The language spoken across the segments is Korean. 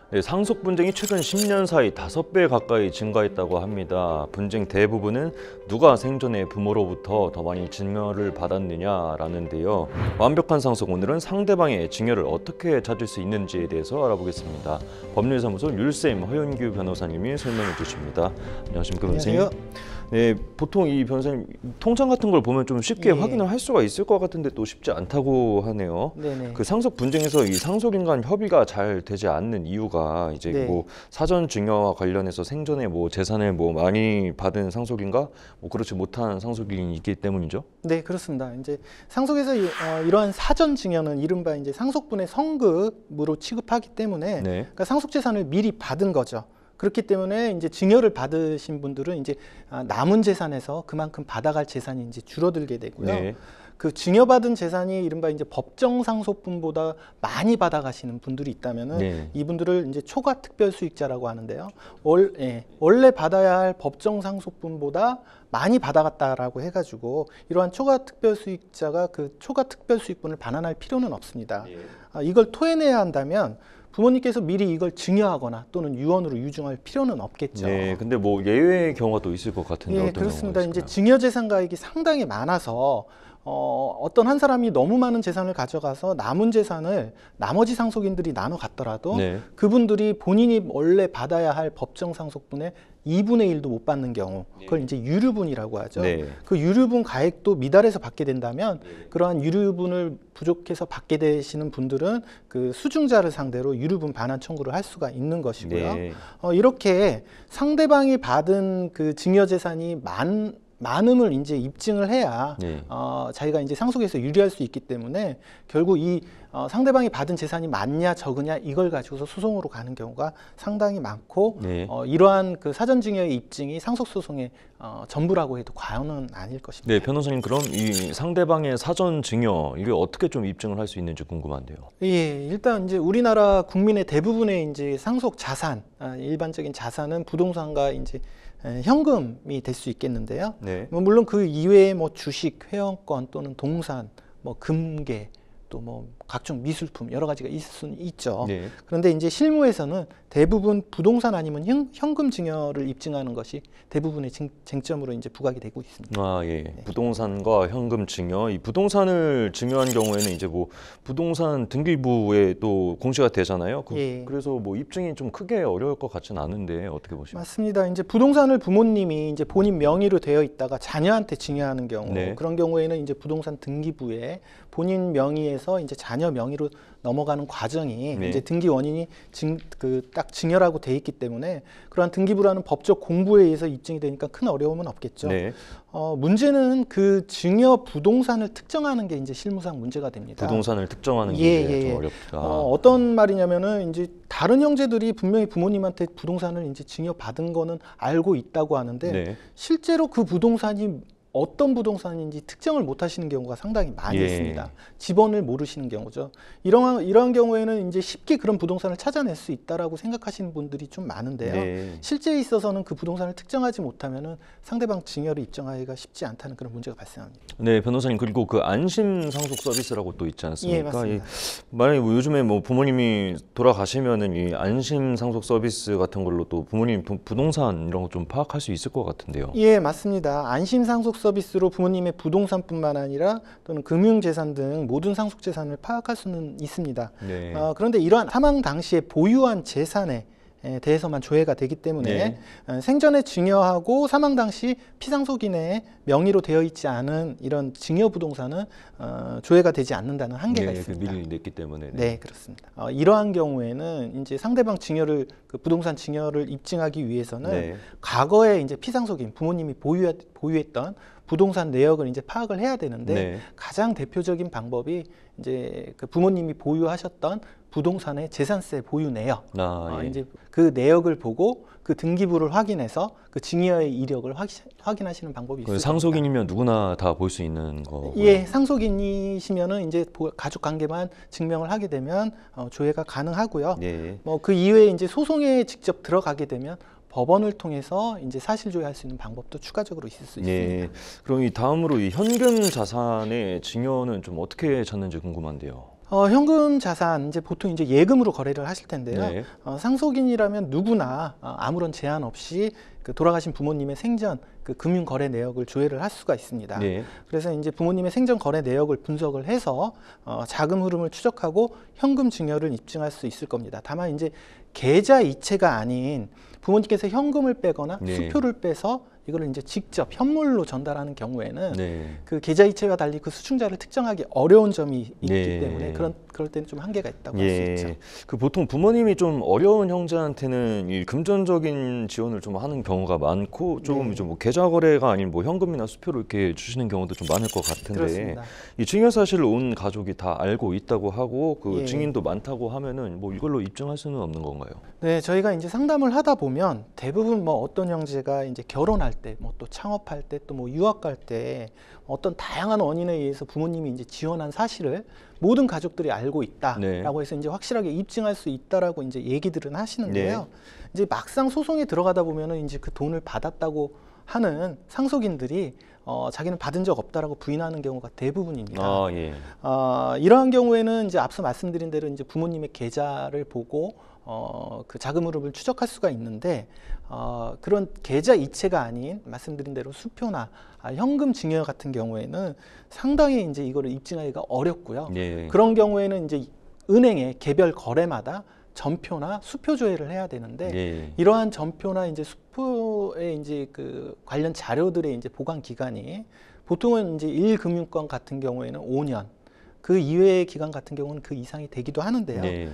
네, 상속 분쟁이 최근 10년 사이 5배 가까이 증가했다고 합니다. 분쟁 대부분은 누가 생전에 부모로부터 더 많이 증여를 받았느냐라는데요. 완벽한 상속, 오늘은 상대방의 증여를 어떻게 찾을 수 있는지에 대해서 알아보겠습니다. 법률사무소 율쌤 허윤규 변호사님이 설명해 주십니다. 안녕하십니까, 변호사님. 안녕하세요. 네, 보통 이 변호사님 통장 같은 걸 보면 좀 쉽게 확인을 할 수가 있을 것 같은데 또 쉽지 않다고 하네요. 네네. 그 상속 분쟁에서 이 상속인 간 협의가 잘 되지 않는 이유가 이제 뭐 사전 증여와 관련해서 생전에 뭐 재산을 뭐 많이 받은 상속인과 뭐 그렇지 못한 상속인이 있기 때문이죠. 네, 그렇습니다. 이제 상속에서 이러한 사전 증여는 이른바 이제 상속분의 성급으로 취급하기 때문에 그러니까 상속 재산을 미리 받은 거죠. 그렇기 때문에 이제 증여를 받으신 분들은 이제 남은 재산에서 그만큼 받아갈 재산이 이제 줄어들게 되고요. 그 증여받은 재산이 이른바 이제 법정 상속분보다 많이 받아가시는 분들이 있다면은 이분들을 이제 초과 특별 수익자라고 하는데요. 원래 받아야 할 법정 상속분보다 많이 받아갔다라고 해가지고 이러한 초과 특별 수익자가 그 초과 특별 수익분을 반환할 필요는 없습니다. 이걸 토해내야 한다면 부모님께서 미리 이걸 증여하거나 또는 유언으로 유증할 필요는 없겠죠. 네, 근데 뭐 예외의 경우가 또 있을 것 같은데 어떤 그렇습니다. 경우가 이제 증여재산가액이 상당히 많아서 어떤 한 사람이 너무 많은 재산을 가져가서 남은 재산을 나머지 상속인들이 나눠 갔더라도 그분들이 본인이 원래 받아야 할 법정 상속분의 2분의 1도 못 받는 경우, 그걸 이제 유류분이라고 하죠. 그 유류분 가액도 미달해서 받게 된다면 그러한 유류분을 부족해서 받게 되시는 분들은 그 수증자를 상대로 유류분 반환 청구를 할 수가 있는 것이고요. 이렇게 상대방이 받은 그 증여재산이 많음을 이제 입증을 해야 자기가 이제 상속에서 유리할 수 있기 때문에 결국 이 상대방이 받은 재산이 많냐 적으냐 이걸 가지고서 소송으로 가는 경우가 상당히 많고 이러한 그 사전증여의 입증이 상속소송의 전부라고 해도 과언은 아닐 것입니다. 네, 변호사님, 그럼 이 상대방의 사전증여 이게 어떻게 좀 입증을 할 수 있는지 궁금한데요. 일단 이제 우리나라 국민의 대부분의 이제 상속 자산, 일반적인 자산은 부동산과 이제 현금이 될 수 있겠는데요. 물론 그 이외에 뭐 주식, 회원권 또는 동산, 뭐 금괴, 또 뭐 각종 미술품 여러 가지가 있을 수는 있죠. 그런데 이제 실무에서는 대부분 부동산 아니면 현금 증여를 입증하는 것이 대부분의 쟁점으로 이제 부각이 되고 있습니다. 부동산과 현금 증여, 이 부동산을 증여한 경우에는 이제 뭐 부동산 등기부에 또 공시가 되잖아요. 그래서 뭐 입증이 좀 크게 어려울 것 같지는 않은데 어떻게 보십니까? 맞습니다. 이제 부동산을 부모님이 이제 본인 명의로 되어 있다가 자녀한테 증여하는 경우, 그런 경우에는 이제 부동산 등기부에 본인 명의에서 이제 자녀 명의로 넘어가는 과정이 이제 등기 원인이 딱 증여라고 돼 있기 때문에 그러한 등기부라는 법적 공부에 의해서 입증이 되니까 큰 어려움은 없겠죠. 문제는 그 증여 부동산을 특정하는 게 이제 실무상 문제가 됩니다. 부동산을 특정하는 게 좀 어렵다. 어떤 말이냐면은 이제 다른 형제들이 분명히 부모님한테 부동산을 이제 증여받은 거는 알고 있다고 하는데 실제로 그 부동산이 어떤 부동산인지 특정을 못 하시는 경우가 상당히 많이 있습니다. 지번을 모르시는 경우죠. 이러한 경우에는 이제 쉽게 그런 부동산을 찾아낼 수 있다라고 생각하시는 분들이 좀 많은데요. 실제에 있어서는 그 부동산을 특정하지 못하면은 상대방 증여를 입증하기가 쉽지 않다는 그런 문제가 발생합니다. 네, 변호사님, 그리고 그 안심 상속 서비스라고 또 있지 않습니까? 맞습니다. 만약에 뭐 요즘에 뭐 부모님이 돌아가시면은 이 안심 상속 서비스 같은 걸로 또 부모님 부동산 이런 거 좀 파악할 수 있을 것 같은데요. 맞습니다. 안심 상속 서비스로 부모님의 부동산뿐만 아니라 또는 금융재산 등 모든 상속재산을 파악할 수는 있습니다. 그런데 이러한 사망 당시에 보유한 재산에 대해서만 조회가 되기 때문에 생전에 증여하고 사망 당시 피상속인의 명의로 되어 있지 않은 이런 증여 부동산은 조회가 되지 않는다는 한계가 있습니다. 미리 냈기 때문에. 그렇습니다. 이러한 경우에는 이제 상대방 증여를 그 부동산 증여를 입증하기 위해서는 과거에 이제 피상속인 부모님이 보유했던 부동산 내역을 이제 파악을 해야 되는데 가장 대표적인 방법이 이제 그 부모님이 보유하셨던 부동산의 재산세 보유 내역, 이제 그 내역을 보고 그 등기부를 확인해서 그 증여의 이력을 확인하시는 방법이 있습니다. 상속인이면 누구나 다 볼 수 있는 거고요. 상속인이시면은 이제 가족 관계만 증명을 하게 되면 조회가 가능하고요. 뭐 그 이외에 이제 소송에 직접 들어가게 되면 법원을 통해서 이제 사실조회할 수 있는 방법도 추가적으로 있을 수 있습니다. 그럼 이 다음으로 이 현금 자산의 증여는 좀 어떻게 찾는지 궁금한데요. 현금 자산 이제 보통 이제 예금으로 거래를 하실 텐데요. 네. 상속인이라면 누구나 아무런 제한 없이 그 돌아가신 부모님의 생전 그 금융 거래 내역을 조회를 할 수가 있습니다. 네. 그래서 이제 부모님의 생전 거래 내역을 분석을 해서 자금 흐름을 추적하고 현금 증여를 입증할 수 있을 겁니다. 다만 이제 계좌 이체가 아닌 부모님께서 현금을 빼거나 수표를 빼서 이거를 이제 직접 현물로 전달하는 경우에는 그 계좌 이체와 달리 그 수증자를 특정하기 어려운 점이 있기 때문에 그럴 때는 좀 한계가 있다고 할 수 있죠. 그 보통 부모님이 좀 어려운 형제한테는 이 금전적인 지원을 좀 하는 경우가 많고 좀 이제 뭐 계좌 거래가 아닌 뭐 현금이나 수표로 이렇게 주시는 경우도 좀 많을 것 같은데 그렇습니다. 이 증여 사실을 온 가족이 다 알고 있다고 하고 그 증인도 많다고 하면은 뭐 이걸로 입증할 수는 없는 건가요? 네, 저희가 이제 상담을 하다 보면 대부분 뭐 어떤 형제가 이제 결혼할 때, 뭐 또 창업할 때, 또 뭐 유학 갈 때 어떤 다양한 원인에 의해서 부모님이 이제 지원한 사실을 모든 가족들이 알고 있다라고 해서 이제 확실하게 입증할 수 있다라고 이제 얘기들은 하시는데요. 이제 막상 소송에 들어가다 보면은 이제 그 돈을 받았다고 하는 상속인들이 자기는 받은 적 없다라고 부인하는 경우가 대부분입니다. 이러한 경우에는 이제 앞서 말씀드린 대로 이제 부모님의 계좌를 보고 그 자금 흐름을 추적할 수가 있는데 그런 계좌 이체가 아닌 말씀드린 대로 수표나 현금 증여 같은 경우에는 상당히 이제 이거를 입증하기가 어렵고요. 그런 경우에는 이제 은행의 개별 거래마다 전표나 수표 조회를 해야 되는데 이러한 전표나 이제 수표의 이제 그 관련 자료들의 이제 보관 기간이 보통은 이제 1금융권 같은 경우에는 5년, 그 이외의 기간 같은 경우는 그 이상이 되기도 하는데요.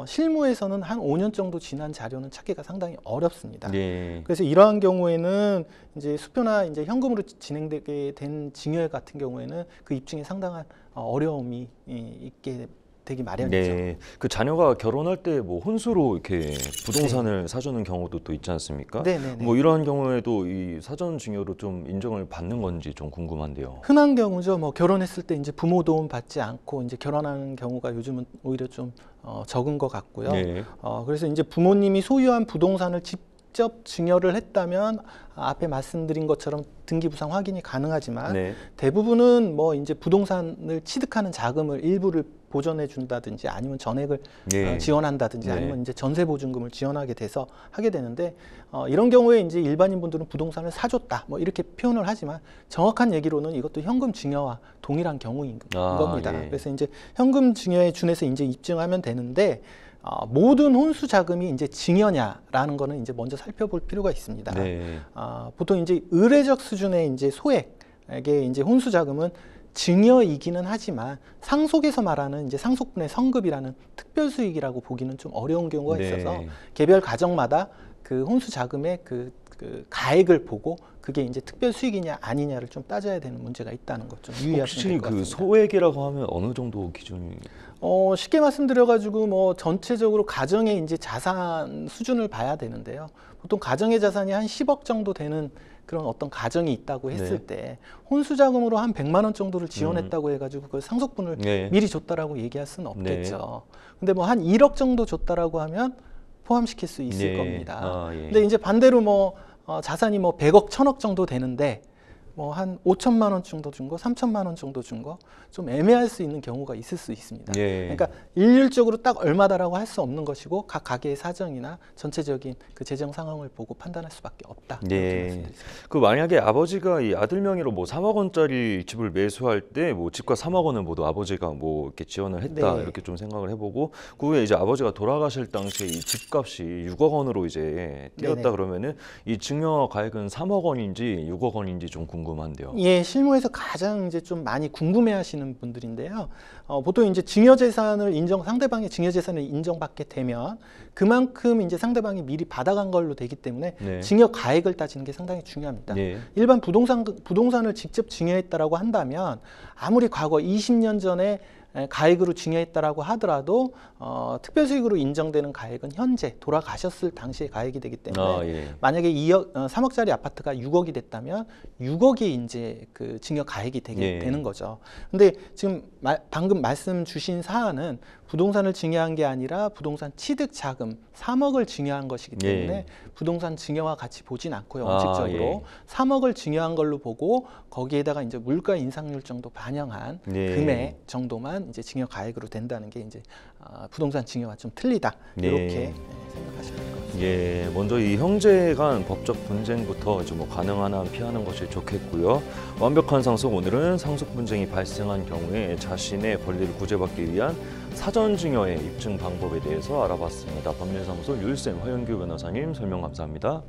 실무에서는 한 5년 정도 지난 자료는 찾기가 상당히 어렵습니다. 그래서 이러한 경우에는 이제 수표나 이제 현금으로 진행되게 된 증여 같은 경우에는 그 입증에 상당한 어려움이 있게 되기 마련이죠. 그 자녀가 결혼할 때 뭐 혼수로 이렇게 부동산을 사주는 경우도 또 있지 않습니까? 뭐 이러한 경우에도 이 사전 증여로 좀 인정을 받는 건지 좀 궁금한데요. 흔한 경우죠. 뭐 결혼했을 때 이제 부모 도움 받지 않고 이제 결혼하는 경우가 요즘은 오히려 좀 적은 것 같고요. 그래서 이제 부모님이 소유한 부동산을 직접 증여를 했다면 앞에 말씀드린 것처럼 등기부상 확인이 가능하지만 대부분은 뭐 이제 부동산을 취득하는 자금을 일부를 보전해 준다든지 아니면 전액을 지원한다든지 아니면 이제 전세 보증금을 지원하게 돼서 하게 되는데 이런 경우에 이제 일반인 분들은 부동산을 사줬다 뭐 이렇게 표현을 하지만 정확한 얘기로는 이것도 현금 증여와 동일한 경우인 겁니다. 그래서 이제 현금 증여에 준해서 이제 입증하면 되는데 모든 혼수 자금이 이제 증여냐라는 거는 이제 먼저 살펴볼 필요가 있습니다. 보통 이제 의례적 수준의 이제 소액의 이제 혼수 자금은 증여이기는 하지만 상속에서 말하는 이제 상속분의 성급이라는 특별 수익이라고 보기는 좀 어려운 경우가 있어서 개별 가정마다 그 혼수 자금의 그 가액을 보고 그게 이제 특별 수익이냐 아니냐를 좀 따져야 되는 문제가 있다는 것 좀 유의하시면 될 것 같습니다. 혹시 그 소액이라고 하면 어느 정도 기준이? 쉽게 말씀드려가지고 뭐 전체적으로 가정의 이제 자산 수준을 봐야 되는데요. 보통 가정의 자산이 한 10억 정도 되는 그런 어떤 가정이 있다고 했을 때 혼수 자금으로 한 100만 원 정도를 지원했다고 해가지고 그 상속분을 미리 줬다라고 얘기할 수는 없겠죠. 근데 뭐 한 1억 정도 줬다라고 하면 포함시킬 수 있을 겁니다. 근데 이제 반대로 뭐 자산이 뭐 100억, 1000억 정도 되는데 뭐 한 5천만 원 정도 준 거, 3천만 원 정도 준 거 좀 애매할 수 있는 경우가 있을 수 있습니다. 그러니까 일률적으로 딱 얼마다라고 할 수 없는 것이고 각 가게의 사정이나 전체적인 그 재정 상황을 보고 판단할 수밖에 없다. 그 만약에 아버지가 이 아들 명의로 뭐 3억 원짜리 집을 매수할 때 뭐 집과 3억 원은 모두 아버지가 뭐 이렇게 지원을 했다 이렇게 좀 생각을 해보고 그 후에 이제 아버지가 돌아가실 당시에 이 집값이 6억 원으로 이제 뛰었다 그러면은 이 증여 가액은 3억 원인지 6억 원인지 좀 궁금한데요. 실무에서 가장 이제 좀 많이 궁금해하시는 분들인데요. 보통 이제 증여재산을 상대방의 증여재산을 인정받게 되면 그만큼 이제 상대방이 미리 받아간 걸로 되기 때문에 증여 가액을 따지는 게 상당히 중요합니다. 일반 부동산을 직접 증여했다라고 한다면 아무리 과거 20년 전에 가액으로 증여했다라고 하더라도 특별수익으로 인정되는 가액은 현재 돌아가셨을 당시의 가액이 되기 때문에 만약에 3억짜리 아파트가 6억이 됐다면 6억이 이제 그 증여 가액이 되게 되는 거죠. 근데 지금 방금 말씀 주신 사안은 부동산을 증여한 게 아니라 부동산 취득 자금 3억을 증여한 것이기 때문에 부동산 증여와 같이 보진 않고요. 원칙적으로 3억을 증여한 걸로 보고 거기에다가 이제 물가 인상률 정도 반영한 금액 정도만 이제 증여 가액으로 된다는 게 이제 부동산 증여와 좀 틀리다 이렇게 생각하시면 될 것 같습니다. 먼저 이 형제 간 법적 분쟁부터 이제 뭐 가능한 한 피하는 것이 좋겠고요. 완벽한 상속, 오늘은 상속 분쟁이 발생한 경우에 자신의 권리를 구제받기 위한 사전 증여의 입증 방법에 대해서 알아봤습니다. 법률사무소 류일쌤, 허영규 변호사님 설명 감사합니다.